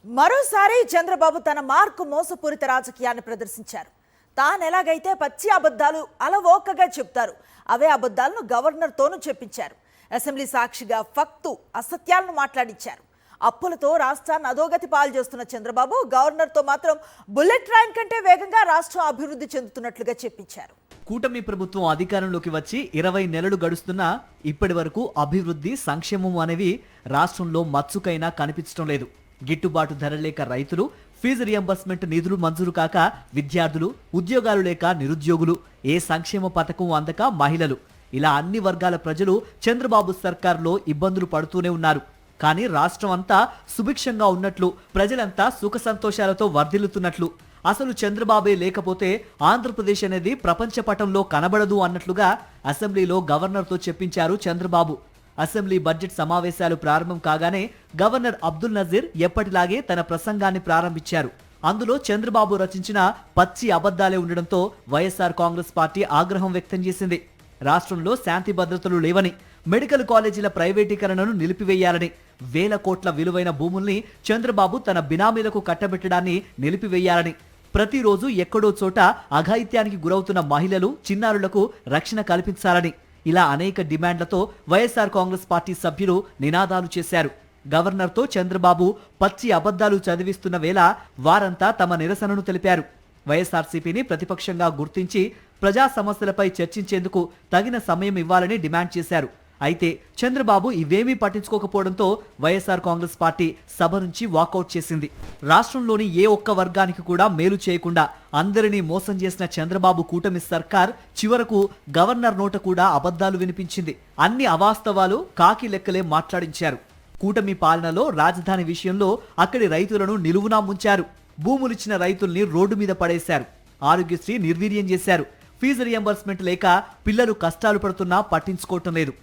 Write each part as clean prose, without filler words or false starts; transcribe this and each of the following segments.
మరోసారి చంద్రబాబు తన మార్కు మోసపూరిత రాజకీయాన్ని ప్రదర్శించారు. తాను ఎలాగైతే పచ్చి అబద్ధాలు అలవోకగా చెప్తారు, అవే అబద్ధాలను గవర్నర్తోనూ చెప్పించారు. అసెంబ్లీ సాక్షిగా ఫక్తు అసత్యాలను మాట్లాడించారు. అప్పులతో రాష్ట్రాన్ని అధోగతి పాలు చేస్తున్న చంద్రబాబు గవర్నర్తో మాత్రం బుల్లెట్ ట్రైన్ కంటే వేగంగా రాష్ట్రం అభివృద్ధి చెందుతున్నట్లుగా చెప్పించారు. కూటమి ప్రభుత్వం అధికారంలోకి వచ్చి 20 నెలలు గడుస్తున్నా ఇప్పటి వరకు అభివృద్ధి, సంక్షేమం అనేవి రాష్ట్రంలో మచ్చుకైనా కనిపించడం లేదు. గిట్టుబాటు ధర లేక రైతులు, ఫీజు రియంబర్స్మెంట్ నిధులు మంజూరు కాక విద్యార్థులు, ఉద్యోగాలు లేక నిరుద్యోగులు, ఏ సంక్షేమ పథకం అందక మహిళలు, ఇలా అన్ని వర్గాల ప్రజలు చంద్రబాబు సర్కార్లో ఇబ్బందులు పడుతూనే ఉన్నారు. కానీ రాష్ట్రం అంతా సుభిక్షంగా ఉన్నట్లు, ప్రజలంతా సుఖ సంతోషాలతో వర్ధిల్లుతున్నట్లు, అసలు చంద్రబాబే లేకపోతే ఆంధ్రప్రదేశ్ అనేది ప్రపంచ పటంలో కనబడదు అన్నట్లుగా అసెంబ్లీలో గవర్నర్తో చెప్పించారు చంద్రబాబు. అసెంబ్లీ బడ్జెట్ సమావేశాలు ప్రారంభం కాగానే గవర్నర్ అబ్దుల్ నజీర్ ఎప్పటిలాగే తన ప్రసంగాన్ని ప్రారంభించారు. అందులో చంద్రబాబు రచించిన పచ్చి అబద్ధాలే ఉండడంతో వైఎస్ఆర్ కాంగ్రెస్ పార్టీ ఆగ్రహం వ్యక్తం చేసింది. రాష్ట్రంలో శాంతి భద్రతలు లేవని, మెడికల్ కాలేజీల ప్రైవేటీకరణను నిలిపివేయాలని, వేల కోట్ల విలువైన భూముల్ని చంద్రబాబు తన బినామీలకు కట్టబెట్టడాన్ని నిలిపివేయాలని, ప్రతిరోజు ఎక్కడో చోట అఘాయిత్యానికి గురవుతున్న మహిళలు, చిన్నారులకు రక్షణ కల్పించాలని, ఇలా అనేక డిమాండ్లతో వైఎస్ఆర్ కాంగ్రెస్ పార్టీ సభ్యులు నినాదాలు చేశారు. గవర్నర్తో చంద్రబాబు పచ్చి అబద్ధాలు చదివిస్తున్న వేళ వారంతా తమ నిరసనను తెలిపారు. వైఎస్ఆర్సీపీని ప్రతిపక్షంగా గుర్తించి ప్రజా సమస్యలపై చర్చించేందుకు తగిన సమయం ఇవ్వాలని డిమాండ్ చేశారు. అయితే చంద్రబాబు ఇవేమీ పట్టించుకోకపోవడంతో వైఎస్ఆర్ కాంగ్రెస్ పార్టీ సభ నుంచి వాకౌట్ చేసింది. రాష్ట్రంలోని ఏ ఒక్క వర్గానికి కూడా మేలు చేయకుండా అందరినీ మోసం చేసిన చంద్రబాబు కూటమి సర్కార్ చివరకు గవర్నర్ నోట కూడా అబద్ధాలు వినిపించింది. అన్ని అవాస్తవాలు, కాకి లెక్కలే మాట్లాడించారు. కూటమి పాలనలో రాజధాని విషయంలో అక్కడి రైతులను నిలువునా ముంచారు. భూములిచ్చిన రైతుల్ని రోడ్డు మీద పడేశారు. ఆరోగ్యశ్రీ నిర్వీర్యం చేశారు. ఫీజు రియంబర్స్మెంట్ లేక పిల్లలు కష్టాలు పడుతున్నా పట్టించుకోవటం లేదు.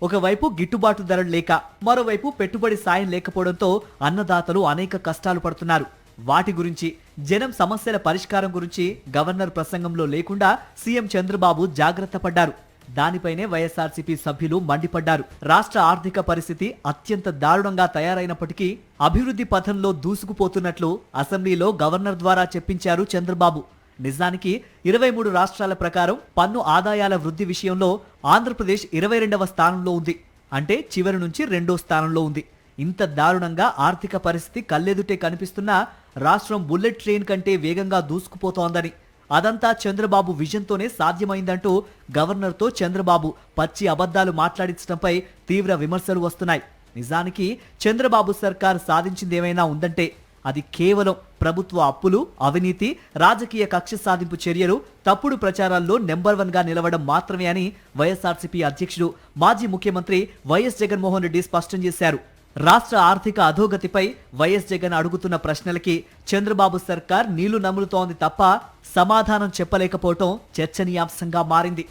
ఒకవైపు గిట్టుబాటు ధరలు లేక, మరోవైపు పెట్టుబడి సాయం లేకపోవడంతో అన్నదాతలు అనేక కష్టాలు పడుతున్నారు. వాటి గురించి, జనం సమస్యల పరిష్కారం గురించి గవర్నర్ ప్రసంగంలో లేకుండా సీఎం చంద్రబాబు జాగ్రత్త పడ్డారు. దానిపైనే వైఎస్ఆర్సీపీ సభ్యులు మండిపడ్డారు. రాష్ట్ర ఆర్థిక పరిస్థితి అత్యంత దారుణంగా తయారైనప్పటికీ అభివృద్ధి పథంలో దూసుకుపోతున్నట్లు అసెంబ్లీలో గవర్నర్ ద్వారా చెప్పించారు చంద్రబాబు. నిజానికి 23 రాష్ట్రాల ప్రకారం పన్ను ఆదాయాల వృద్ధి విషయంలో ఆంధ్రప్రదేశ్ 22వ స్థానంలో ఉంది. అంటే చివరి నుంచి 2వ స్థానంలో ఉంది. ఇంత దారుణంగా ఆర్థిక పరిస్థితి కళ్ళెదుటే కనిపిస్తున్నా రాష్ట్రం బుల్లెట్ ట్రైన్ కంటే వేగంగా దూసుకుపోతోందని, అదంతా చంద్రబాబు విజన్తోనే సాధ్యమైందంటూ గవర్నర్తో చంద్రబాబు పచ్చి అబద్ధాలు మాట్లాడించడంపై తీవ్ర విమర్శలు వస్తున్నాయి. నిజానికి చంద్రబాబు సర్కార్ సాధించిందేమైనా ఉందంటే అది కేవలం ప్రభుత్వ అప్పులు, అవినీతి, రాజకీయ కక్ష సాధింపు చర్యలు, తప్పుడు ప్రచారాల్లో నెంబర్ 1గా నిలవడం మాత్రమే అని వైఎస్ఆర్సీపీ అధ్యక్షుడు, మాజీ ముఖ్యమంత్రి వైఎస్ జగన్మోహన్ రెడ్డి స్పష్టం చేశారు. రాష్ట్ర ఆర్థిక అధోగతిపై వైఎస్ జగన్ అడుగుతున్న ప్రశ్నలకి చంద్రబాబు సర్కార్ నీళ్లు నములుతోంది తప్ప సమాధానం చెప్పలేకపోవటం చర్చనీయాంశంగా మారింది.